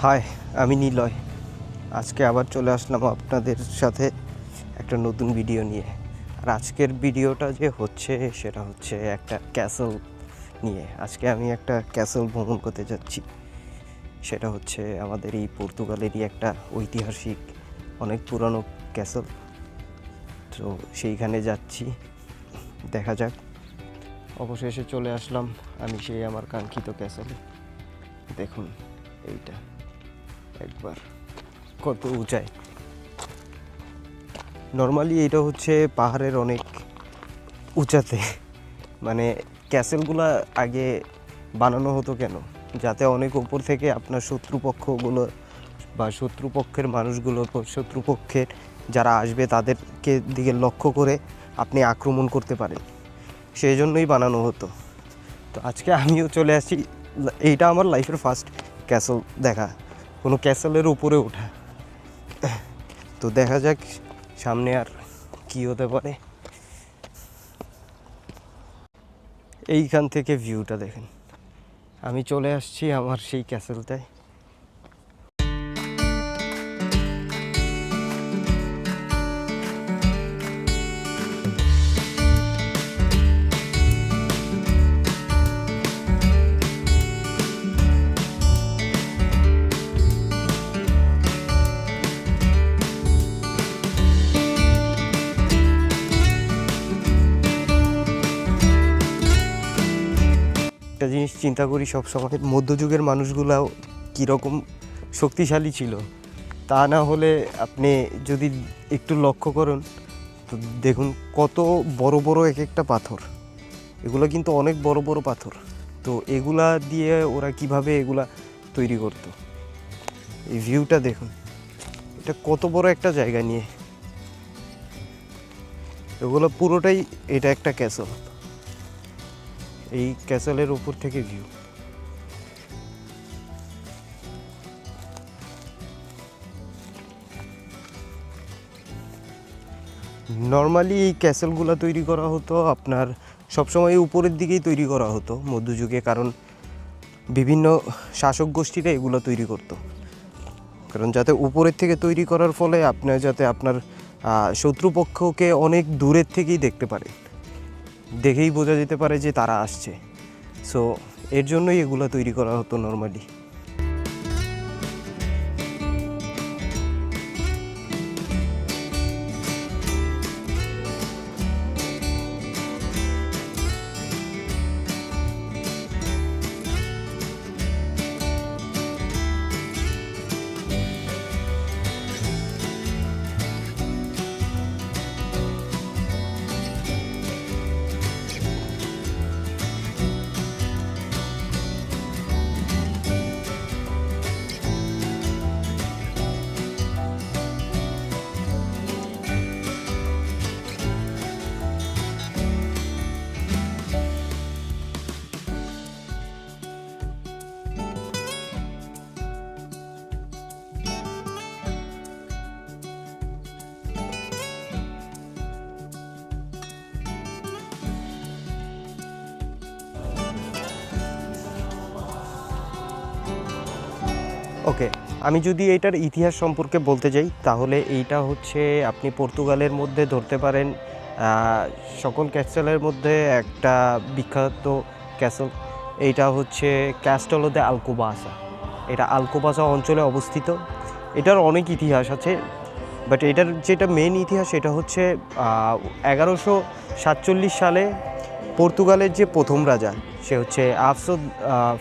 High, আমি নিলয়। আজকে আবার চলে আসলাম আপনাদের সাথে একটা নতুন ভিডিও নিয়ে। আর আজকের ভিডিওটা যে হচ্ছে সেটা হচ্ছে একটা ক্যাসেল নিয়ে। আজকে আমি একটা ক্যাসেল ভ্রমণ করতে যাচ্ছি। সেটা হচ্ছে আমাদের এই পর্তুগালেরই একটা ঐতিহাসিক অনেক পুরনো ক্যাসেল। তো সেইখানে যাচ্ছি, দেখা যাক। অবশেষে চলে আসলাম আমি সেই আমার কাঙ্ক্ষিত ক্যাসেলে। দেখুন এইটা একবার কত উঁচায়। নর্মালি এটা হচ্ছে পাহাড়ের অনেক উঁচাতে। মানে ক্যাসেলগুলো আগে বানানো হতো কেন, যাতে অনেক উপর থেকে আপনার শত্রুপক্ষগুলো বা শত্রুপক্ষের মানুষগুলো, শত্রুপক্ষের যারা আসবে তাদেরকে দিকে লক্ষ্য করে আপনি আক্রমণ করতে পারেন, সেই জন্যই বানানো হতো। তো আজকে আমিও চলে আসি, এইটা আমার লাইফের ফার্স্ট ক্যাসেল দেখা, কোনো ক্যাসেলের উপরে ওঠা। তো দেখা যাক সামনে আর কী হতে পারে। এইখান থেকে ভিউটা দেখেন। আমি চলে আসছি আমার সেই ক্যাসেলটায়। একটা জিনিস চিন্তা করি সবসময়, মধ্যযুগের মানুষগুলাও কীরকম শক্তিশালী ছিল। তা না হলে আপনি যদি একটু লক্ষ্য করুন তো দেখুন কত বড় বড় এক একটা পাথর। এগুলো কিন্তু অনেক বড় বড় পাথর। তো এগুলা দিয়ে ওরা কিভাবে এগুলা তৈরি করতো। এই ভিউটা দেখুন, এটা কত বড় একটা জায়গা নিয়ে। এগুলো পুরোটাই, এটা একটা ক্যাসেল। এই ক্যাসেলের উপর থেকে ভিউ। নর্মালি এই ক্যাসেলগুলো তৈরি করা হতো আপনার সবসময় উপরের দিকেই তৈরি করা হতো মধ্যযুগে, কারণ বিভিন্ন শাসক গোষ্ঠীরা এগুলো তৈরি করতো। কারণ যাতে উপরের থেকে তৈরি করার ফলে আপনার যাতে আপনার শত্রুপক্ষকে অনেক দূরের থেকেই দেখতে পারে, দেখেই বোঝা যেতে পারে যে তারা আসছে। সো এর জন্যই এগুলো তৈরি করা হতো নর্মালি। ওকে, আমি যদি এইটার ইতিহাস সম্পর্কে বলতে যাই তাহলে এইটা হচ্ছে আপনি পর্তুগালের মধ্যে ধরতে পারেন সকল ক্যাসেলের মধ্যে একটা বিখ্যাত ক্যাসেল। এইটা হচ্ছে ক্যাস্টেলো দে আলকোবাসা। এটা আলকোবাসা অঞ্চলে অবস্থিত। এটার অনেক ইতিহাস আছে, বাট এটার যেটা মেন ইতিহাস এটা হচ্ছে 1147 সালে পর্তুগালের যে প্রথম রাজা, সে হচ্ছে আফসো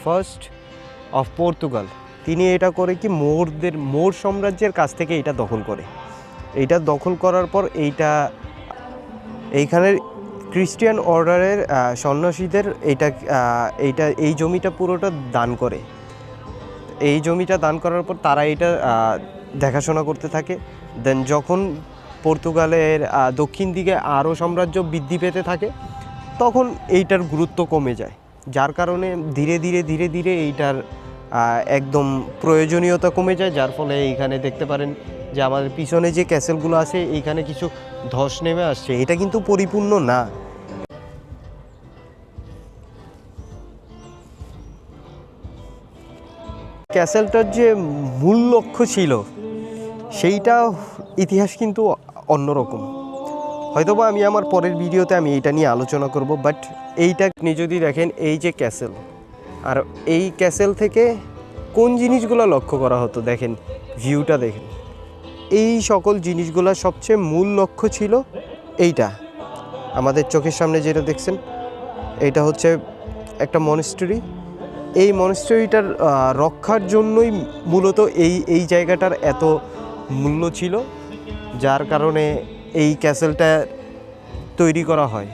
ফার্স্ট অফ পর্তুগাল, তিনি এটা করে কি মোর সাম্রাজ্যের কাছ থেকে এটা দখল করে। এইটা দখল করার পর এইখানের খ্রিস্টান অর্ডারের সন্ন্যাসীদের এই জমিটা পুরোটা দান করে। এই জমিটা দান করার পর তারা এটা দেখাশোনা করতে থাকে। দেন যখন পর্তুগালের দক্ষিণ দিকে আরও সাম্রাজ্য বৃদ্ধি পেতে থাকে তখন এইটার গুরুত্ব কমে যায়, যার কারণে ধীরে ধীরে ধীরে ধীরে এইটার একদম প্রয়োজনীয়তা কমে যায়। যার ফলে এইখানে দেখতে পারেন যে আমাদের পিছনে যে ক্যাসেলগুলো আছে এইখানে কিছু ধস নেমে আসছে। এটা কিন্তু পরিপূর্ণ না। ক্যাসেলটার যে মূল লক্ষ্য ছিল সেইটা ইতিহাস কিন্তু অন্যরকম। হয়তোবা আমি আমার পরের ভিডিওতে আমি এইটা নিয়ে আলোচনা করব, বাট এইটা আপনি যদি দেখেন, এই যে ক্যাসেল, আর এই ক্যাসেল থেকে কোন জিনিসগুলো লক্ষ্য করা হতো দেখেন, ভিউটা দেখেন, এই সকল জিনিসগুলো সবচেয়ে মূল লক্ষ্য ছিল এইটা। আমাদের চোখের সামনে যেটা দেখছেন এটা হচ্ছে একটা মনেস্ট্রি। এই মনেস্ট্রিটার রক্ষার জন্যই মূলত এই জায়গাটার এত মূল্য ছিল, যার কারণে এই ক্যাসেলটা তৈরি করা হয়।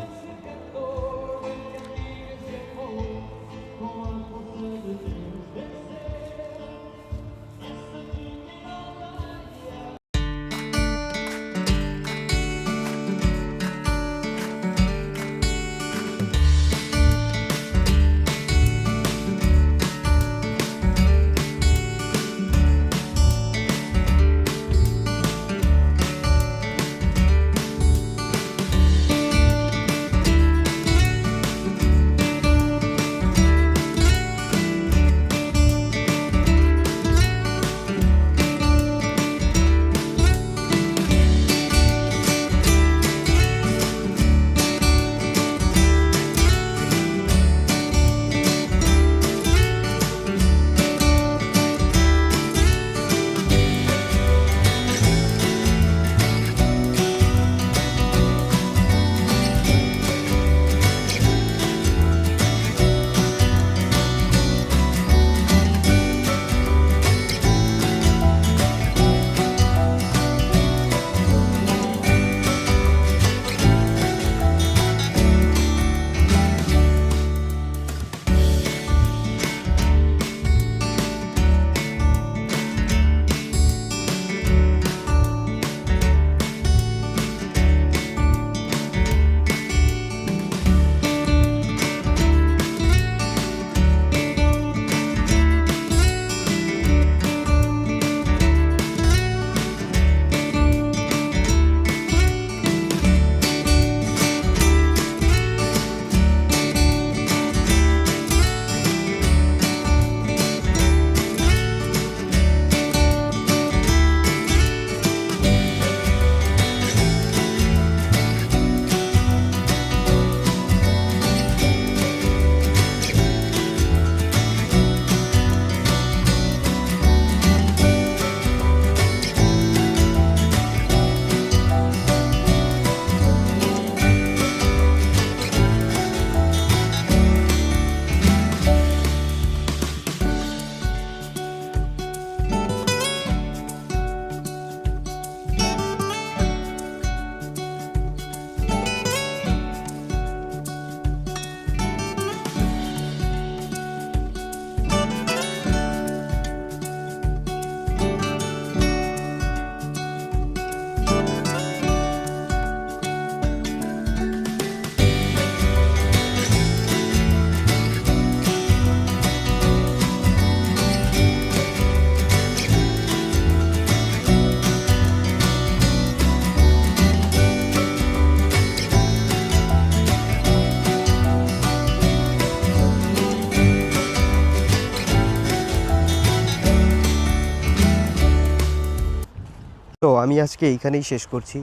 তো আমি আজকে এইখানেই শেষ করছি।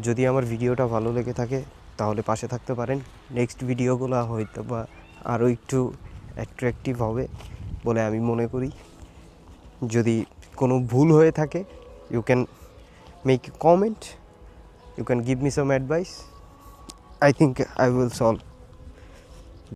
যদি আমার ভিডিওটা ভালো লেগে থাকে তাহলে পাশে থাকতে পারেন। নেক্সট ভিডিওগুলো হয়তো বা আরও একটু অ্যাট্রাকটিভ হবে বলে আমি মনে করি। যদি কোনো ভুল হয়ে থাকে, you can make a comment, you can give me some advice. I think I will solve